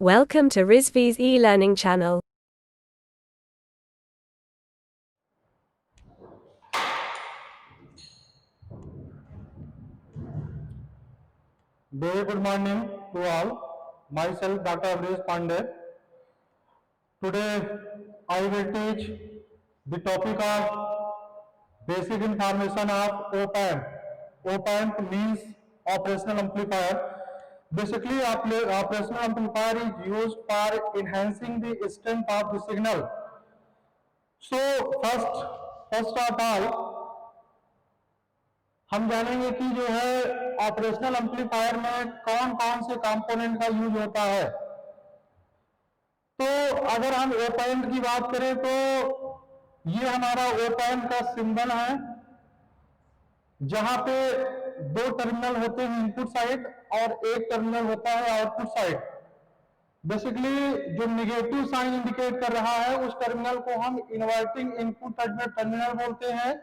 Welcome to Rizvi's e-learning channel. Very good morning to all. Myself Dr. Avresh Pandey. Today I will teach the topic of basic information of op-amp. Op-amp means operational amplifier. Basically, operational amplifier is used for enhancing the strength of the signal. So first of all, हम जानेंगे कि जो है operational amplifier में कौन कौन से component का यूज होता है। तो अगर हम ओप एम्प की बात करें तो ये हमारा ओप एम्प का सिंबल है, जहां पे दो टर्मिनल होते हैं इनपुट साइड और एक टर्मिनल होता है आउटपुट साइड। बेसिकली जो निगेटिव साइन इंडिकेट कर रहा है उस टर्मिनल को हम इन्वर्टिंग इनपुट टर्मिनल बोलते हैं,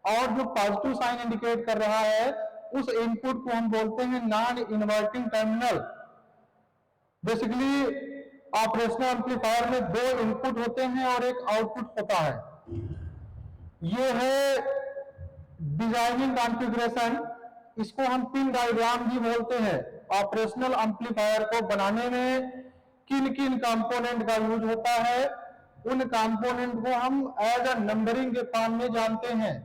और जो पॉजिटिव साइन इंडिकेट कर रहा है उस इनपुट को हम बोलते हैं non inverting terminal. Basically operational amplifier में दो इनपुट होते हैं और एक आउटपुट होता है। ये है डिजाइनिंग कॉन्फ़िगरेशन, इसको हम पिन डायग्राम भी बोलते हैं। ऑपरेशनल एम्पलीफायर को बनाने में किन किन कंपोनेंट का यूज होता है, उन कंपोनेंट को हम एज अ नंबरिंग के फॉर्म में जानते हैं।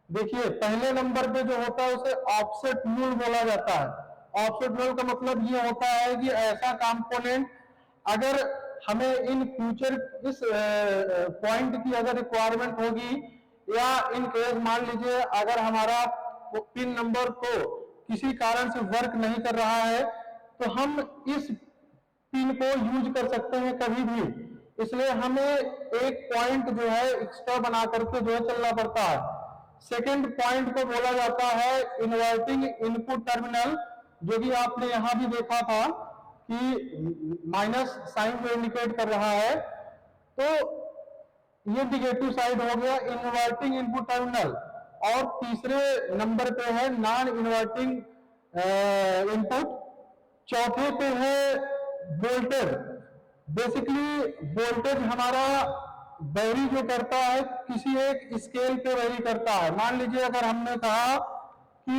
देखिए पहले नंबर पे जो होता है उसे ऑफसेट न्यूल बोला जाता है। ऑफसेट न्यूल का मतलब ये होता है कि ऐसा कंपोनेंट अगर हमें इन फ्यूचर इस पॉइंट की अगर रिक्वायरमेंट होगी, या इन केस मान लीजिए अगर हमारा पिन नंबर को किसी कारण से वर्क नहीं कर रहा है तो हम इस पिन को यूज कर सकते हैं कभी भी। इसलिए हमें एक पॉइंट जो है एक्स्ट्रा बना करके जो है चलना पड़ता है। सेकेंड पॉइंट को बोला जाता है इन्वर्टिंग इनपुट टर्मिनल, जो कि आपने यहां भी देखा था कि माइनस साइन जो इंडिकेट कर रहा है, तो ये निगेटिव साइड हो गया इन्वर्टिंग इनपुट टर्मिनल। और तीसरे नंबर पे है नॉन इन्वर्टिंग इनपुट। चौथे पे है वोल्टेज। बेसिकली वोल्टेज हमारा वेरी जो करता है किसी एक स्केल पे वेरी करता है। मान लीजिए अगर हमने कहा कि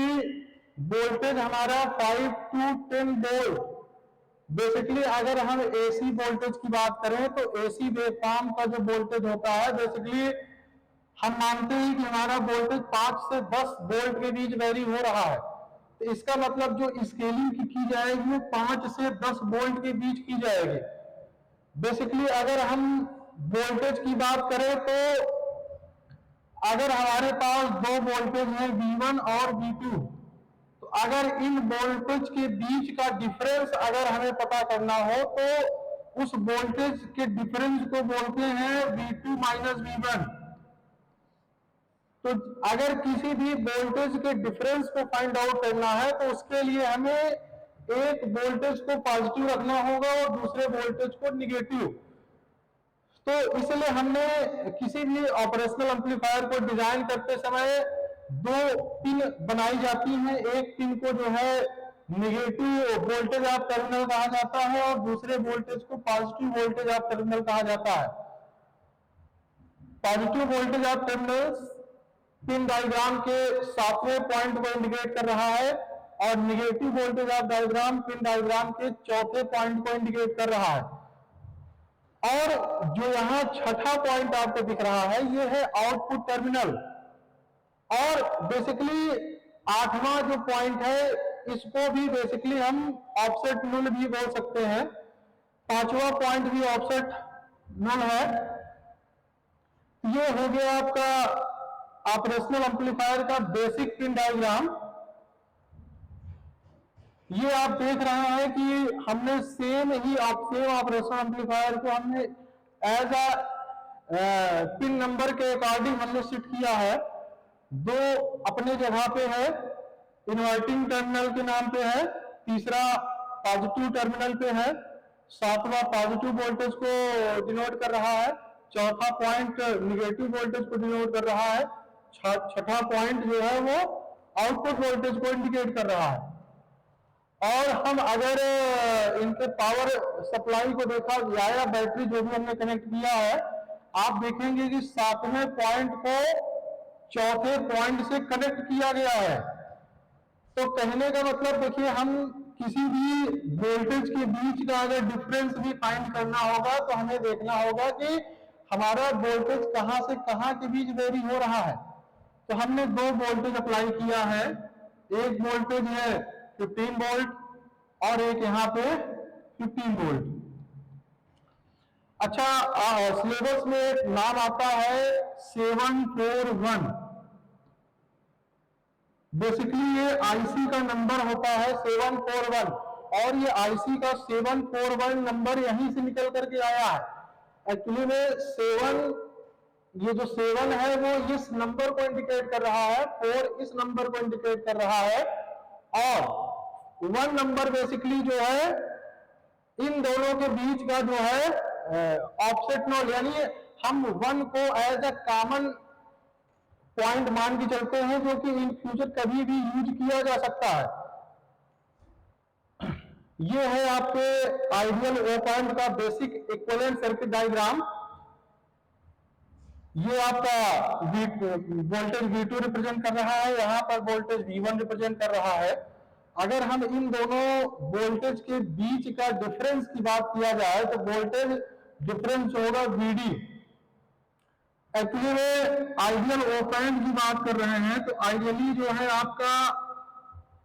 वोल्टेज हमारा 5 to 10 वोल्ट, बेसिकली अगर हम एसी वोल्टेज की बात करें तो एसी वेवफॉर्म का जो वोल्टेज होता है, बेसिकली हम मानते हैं कि हमारा वोल्टेज 5 से 10 वोल्ट के बीच वेरी हो रहा है। तो इसका मतलब जो स्केलिंग की जाएगी वो 5 से 10 वोल्ट के बीच की जाएगी। बेसिकली अगर हम वोल्टेज की बात करें तो अगर हमारे पास दो वोल्टेज हैं V1 और V2, तो अगर इन वोल्टेज के बीच का डिफरेंस अगर हमें पता करना हो तो उस वोल्टेज के डिफरेंस को बोलते हैं V2 माइनस V1। तो अगर किसी भी वोल्टेज के डिफरेंस को फाइंड आउट करना है तो उसके लिए हमें एक वोल्टेज को पॉजिटिव रखना होगा और दूसरे वोल्टेज को निगेटिव। तो इसलिए हमने किसी भी ऑपरेशनल एम्पलीफायर को डिजाइन करते समय दो पिन बनाई जाती हैं। एक पिन को जो है निगेटिव वोल्टेज ऑफ टर्मिनल कहा जाता है और दूसरे वोल्टेज को पॉजिटिव वोल्टेज ऑफ टर्मिनल कहा जाता है। Positive voltage of terminal pin diagram के 7वें पॉइंट को इंडिकेट कर रहा है और negative voltage of diagram pin diagram के 4थे पॉइंट को इंडिकेट कर रहा है। और जो यहाँ छठा पॉइंट आपको दिख रहा है ये है आउटपुट टर्मिनल। और बेसिकली 8वां जो पॉइंट है इसको भी बेसिकली हम ऑफसेट नुल भी बोल सकते हैं। 5वां पॉइंट भी ऑफसेट नुल है। ये हो गया आपका ऑपरेशनल एम्पलीफायर का बेसिक पिन डायग्राम। ये आप देख रहे हैं कि हमने सेम ऑपरेशनल एम्पलीफायर को हमने एज अ पिन नंबर के अकॉर्डिंग हमने शिफ्ट किया है। दो अपने जगह पे है, इन्वर्टिंग टर्मिनल के नाम पे है, तीसरा पॉजिटिव टर्मिनल पे है, 7वां पॉजिटिव वोल्टेज को डिनोट कर रहा है, चौथा पॉइंट निगेटिव वोल्टेज को डिनोट कर रहा है, छठा पॉइंट जो है वो आउटपुट वोल्टेज को इंडिकेट कर रहा है। और हम अगर इनके पावर सप्लाई को देखा जाए या बैटरी जो भी हमने कनेक्ट किया है, आप देखेंगे कि 7वें पॉइंट को चौथे पॉइंट से कनेक्ट किया गया है। तो कहने का मतलब देखिए, हम किसी भी वोल्टेज के बीच का अगर डिफरेंस भी फाइंड करना होगा तो हमें देखना होगा कि हमारा वोल्टेज कहां से कहां के बीच वेरी हो रहा है। तो हमने दो वोल्टेज अप्लाई किया है, एक वोल्टेज है 15 वोल्ट और एक यहां पे 15 वोल्ट। अच्छा, सिलेबस में एक नाम आता है 741। बेसिकली ये आईसी का नंबर होता है 741, और ये आईसी का 741 नंबर यहीं से निकल करके आया है। एक्चुअली में 7, ये जो 7 है वो इस नंबर को इंडिकेट कर रहा है, 4 इस नंबर को इंडिकेट कर रहा है, और 1 नंबर बेसिकली जो है इन दोनों के बीच का जो है ऑफसेट नोड, यानी हम 1 को एज अ कॉमन पॉइंट मान के चलते हैं जो कि इन फ्यूचर कभी भी यूज किया जा सकता है। ये है आपके आइडियल ऑप एम्प का बेसिक इक्विवेलेंट सर्किट डायग्राम। ये आपका वोल्टेज V2 रिप्रेजेंट कर रहा है, यहां पर वोल्टेज V1 रिप्रेजेंट कर रहा है। अगर हम इन दोनों वोल्टेज के बीच का डिफरेंस की बात किया जाए तो वोल्टेज डिफरेंस होगा VD। एक्चुअली में आइडियल ऑप एम्प की बात कर रहे हैं तो आइडियली जो है आपका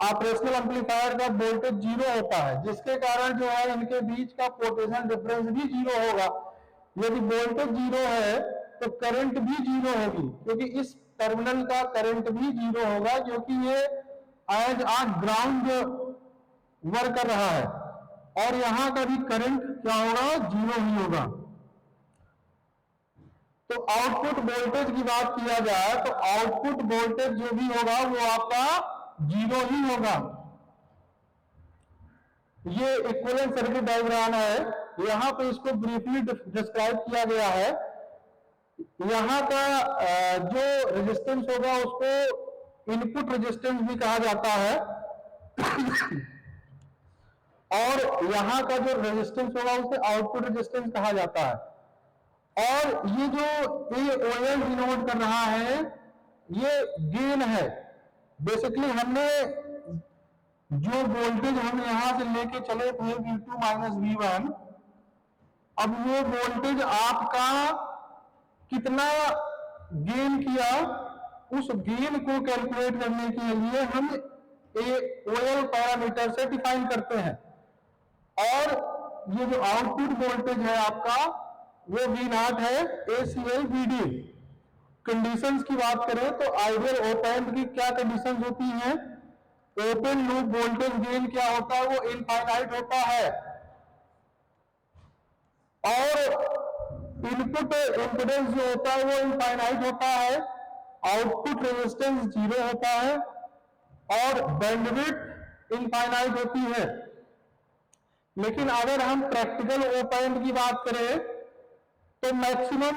ऑपरेशनल एम्पलीफायर का वोल्टेज 0 होता है, जिसके कारण जो है इनके बीच का पोटेंशियल डिफरेंस भी 0 होगा। यदि वोल्टेज 0 है तो करंट भी 0 होगी, क्योंकि इस टर्मिनल का करंट भी 0 होगा, क्योंकि ये एज आ ग्राउंड वर्क कर रहा है, और यहां का भी करंट क्या होगा, 0 ही होगा। तो आउटपुट वोल्टेज की बात किया जाए तो आउटपुट वोल्टेज जो भी होगा वो आपका 0 ही होगा। ये इक्विवेलेंट सर्किट डायग्राम है, यहां पे इसको ब्रीफली डिस्क्राइब किया गया है। यहां का जो रेजिस्टेंस होगा उसको इनपुट रेजिस्टेंस भी कहा जाता है, और यहां का जो रेजिस्टेंस होगा उसे आउटपुट रेजिस्टेंस कहा जाता है। और ये जो AOL डिनोट कर रहा है ये गेन है। बेसिकली हमने जो वोल्टेज हम यहां से लेके चले थे V2 माइनस V1, अब वो वोल्टेज आपका कितना गेन किया, उस गेन को कैलकुलेट करने के लिए हम AOL पैरामीटर से डिफाइन करते हैं। और ये जो आउटपुट वोल्टेज है आपका वो V0 है, ACL VD। कंडीशंस की बात करें तो आइडियल ऑप एम्प की क्या कंडीशंस होती हैं, ओपन लूप वोल्टेज गेन क्या होता है, वो इनफाइनाइट होता है, और इनपुट इंपिडेंस जो होता है वो इनफाइनाइट होता है, आउटपुट रेजिस्टेंस 0 होता है, और बैंडविड्थ इनफाइनाइट होती है। लेकिन अगर हम प्रैक्टिकल ऑप एम्प की बात करें तो मैक्सिमम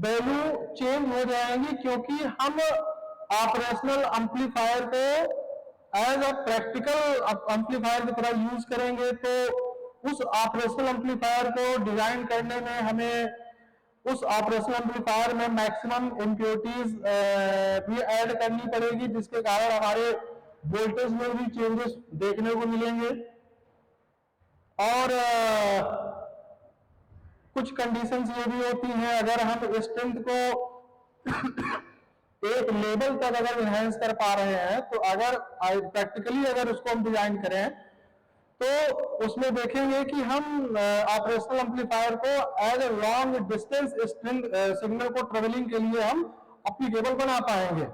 वैल्यू चेंज हो जाएंगी, क्योंकि हम ऑपरेशनल एम्पलीफायर को एज अ प्रैक्टिकल एम्पलीफायर की तरह यूज करेंगे। तो उस ऑपरेशनल एम्पलीफायर को डिजाइन करने में हमें उस ऑपरेशनल एम्पलीफायर में मैक्सिमम इम्प्योरिटीज भी ऐड करनी पड़ेगी, जिसके कारण हमारे वोल्टेज में भी चेंजेस देखने को मिलेंगे। और कुछ कंडीशंस ये भी होती हैं, अगर हम स्ट्रेंथ को एक लेवल तक अगर इनहेंस कर पा रहे हैं तो अगर प्रैक्टिकली अगर उसको हम डिजाइन करें तो उसमें देखेंगे कि हम ऑपरेशनल एम्पलीफायर को as a long distance string signal को ट्रेवलिंग के लिए हम एप्लीकेबल बना पाएंगे।